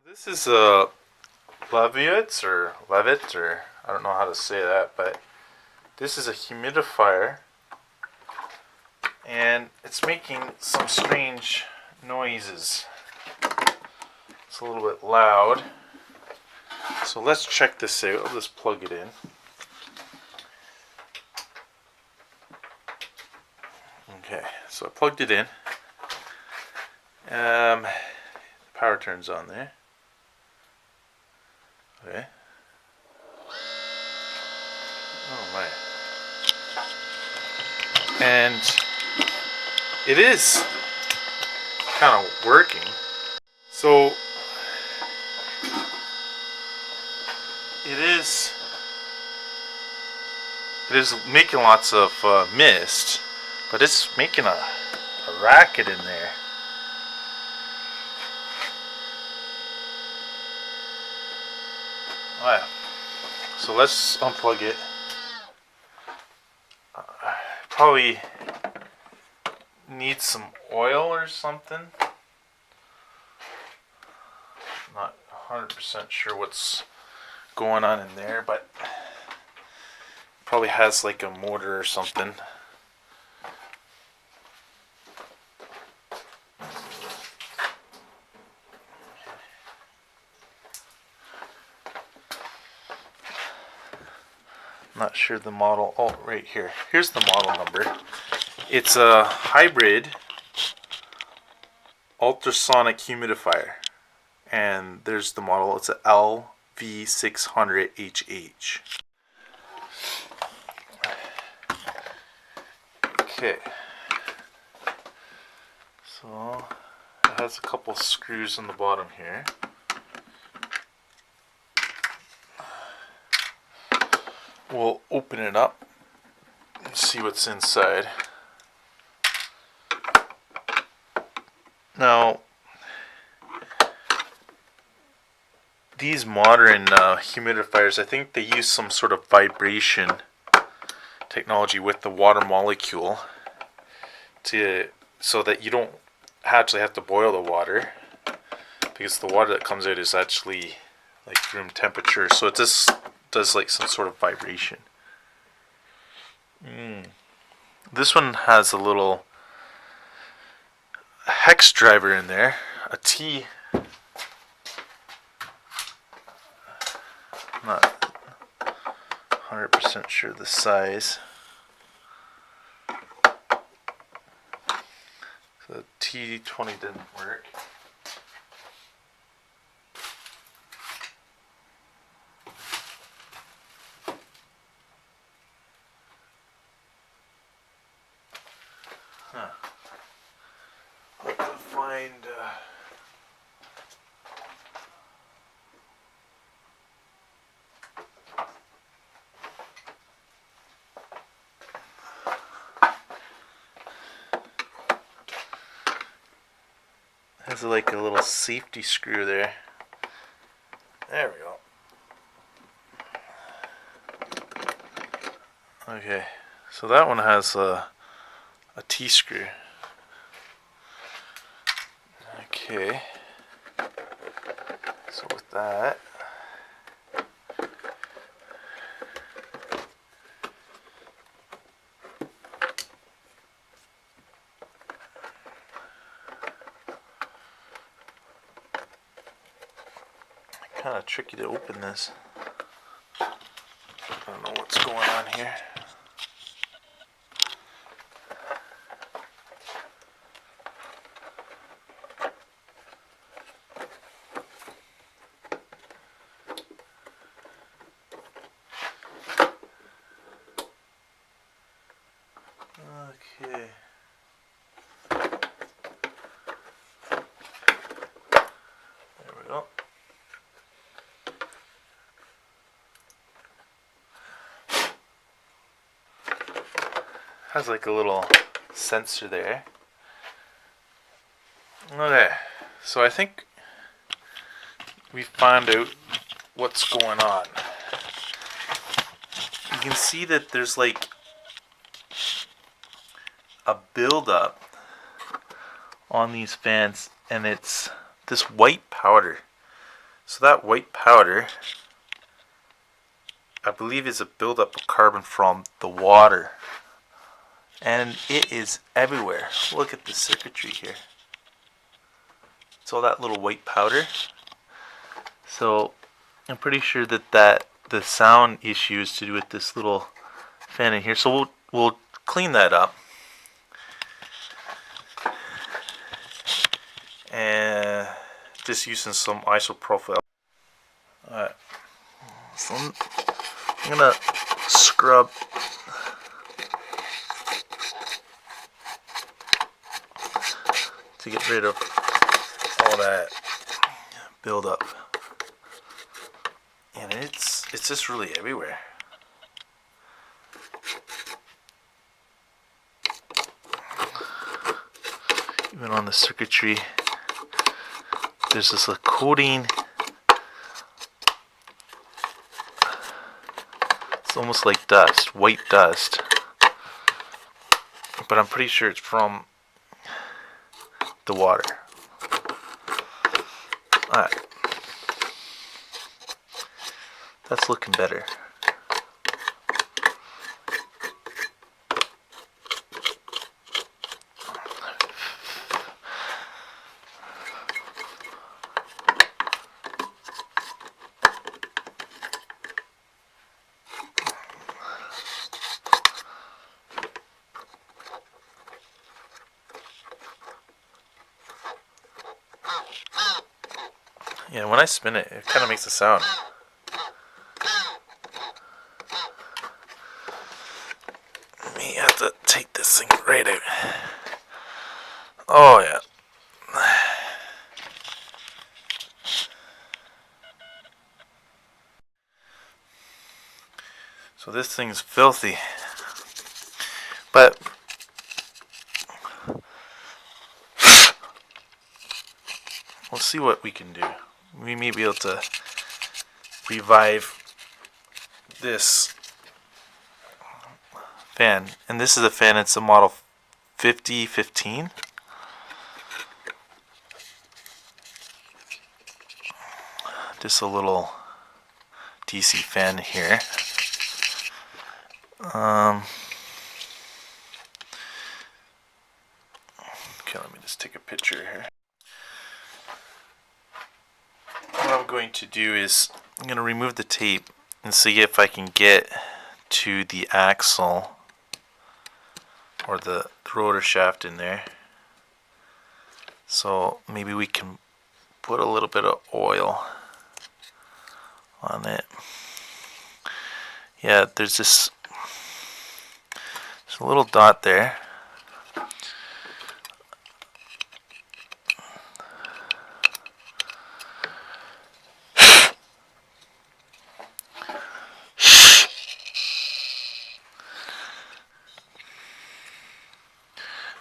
This is a Levitt, or I don't know how to say that, but this is a humidifier, and it's making some strange noises. It's a little bit loud. So let's check this out. I'll just plug it in. Okay, so I plugged it in. Power turns on there. Okay. Oh my. And it is kind of working. So it is making lots of mist, but it's making a racket in there. Alright, so let's unplug it. Probably need some oil or something. Not 100% sure what's going on in there, but probably has like a motor or something. Not sure the model. Oh, right here. Here's the model number. It's a hybrid ultrasonic humidifier. And there's the model. It's a LV600HH. Okay. So it has a couple screws on the bottom here. We'll open it up and see what's inside. Now, these modern humidifiers, I think they use some sort of vibration technology with the water molecule so that you don't actually have to boil the water, because the water that comes out is actually like room temperature. So it just does like some sort of vibration. This one has a little hex driver in there, a T. Not 100% sure the size. So T20 didn't work. Hope to find has like a little safety screw there. There we go. Okay, so that one has a T-screw. Okay, so with that, kind of tricky to open this. I don't know what's going on here. Okay. There we go. Has like a little sensor there. Okay, so I think we found out what's going on. You can see that there's like a buildup on these fans, and it's this white powder. So that white powder, I believe, is a buildup of carbon from the water. And it is everywhere. Look at the circuitry here. It's all that little white powder. So I'm pretty sure that the sound issue is to do with this little fan in here. So we'll clean that up. And just using some isopropyl. Alright. So I'm gonna scrub to get rid of all that buildup. And it's just really everywhere. Even on the circuitry, there's this little coating. It's almost like dust, white dust. But I'm pretty sure it's from the water. Alright. That's looking better. Yeah, when I spin it, it kind of makes a sound. Me have to take this thing right out. Oh yeah. So this thing's filthy. But we'll see what we can do. We may be able to revive this fan. And this is a fan, it's a model 5015. Just a little DC fan here. Okay, let me just take a picture here. What I'm going to do is I'm going to remove the tape and see if I can get to the axle or the rotor shaft in there. So maybe we can put a little bit of oil on it. Yeah, there's a little dot there.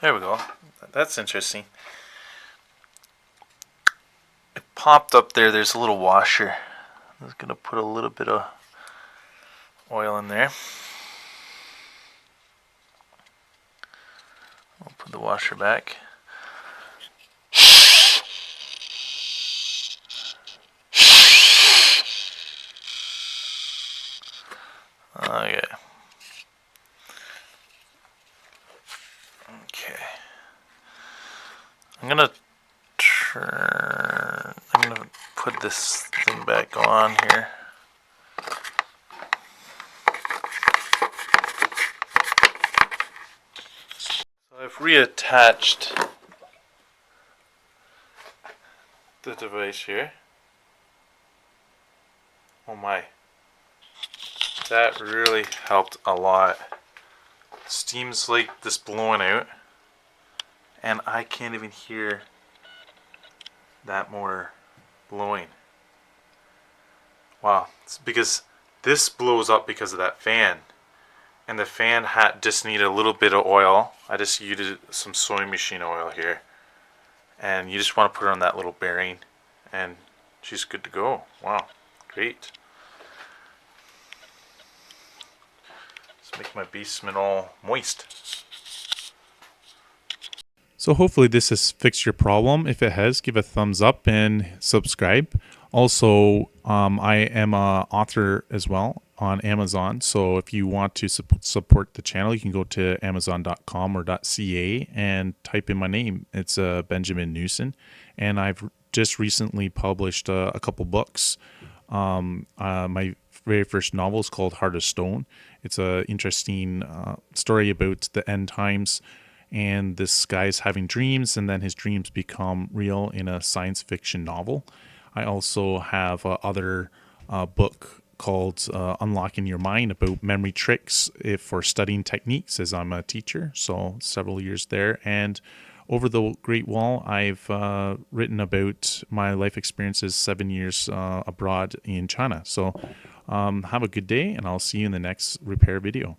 There we go. That's interesting. It popped up there. There's a little washer. I'm just going to put a little bit of oil in there. I'll put the washer back. Okay. Okay. I'm gonna put this thing back on here. So I've reattached the device here. Oh my. That really helped a lot. Steam's like just blowing out, and I can't even hear that motor blowing. Wow, it's because this blows up because of that fan, and the fan just needed a little bit of oil. I just used some sewing machine oil here, and you just want to put it on that little bearing, and she's good to go. Wow, great. Make my basement all moist. So hopefully this has fixed your problem. If it has, give a thumbs up and subscribe. Also, I am a author as well on Amazon. So if you want to support the channel, you can go to amazon.com or .ca and type in my name. It's Benjamin Newson, and I've just recently published a couple books. My very first novel is called Heart of Stone. It's a interesting story about the end times, and this guy's having dreams, and then his dreams become real in a science fiction novel. I also have other book called Unlocking Your Mind about memory tricks for studying techniques, as I'm a teacher, so several years there. And over the Great Wall, I've written about my life experiences 7 years abroad in China. So have a good day, and I'll see you in the next repair video.